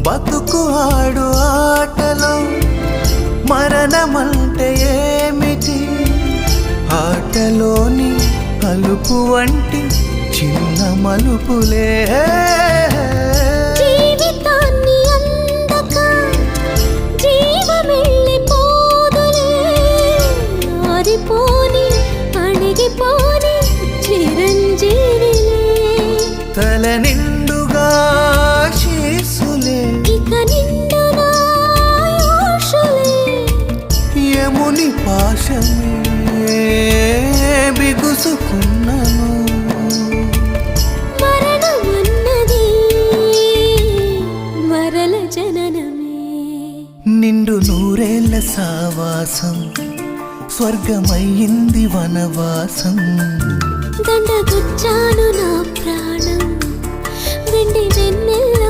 బతుకు ఆడు ఆటలో మరణమంటే ఏమిటి? ఆటలోని అలుపు వంటి చిన్న మలుపులే జీవితాన్ని అందక జీవమెళ్ళిపోదులే, ఆరిపోని అణిగిపోని చిరంజీవిలే. తల నిండుగా శీసులే, ఇక నిండునా ఆశలే. యముని పాశమే బిగుసుకున్నను. మరణమన్నది మరల జననమే. నిండు నూరేళ్ల సావాసం స్వర్గమయ్యింది వనవాసం. దండగుచ్చాను నా ప్రాణం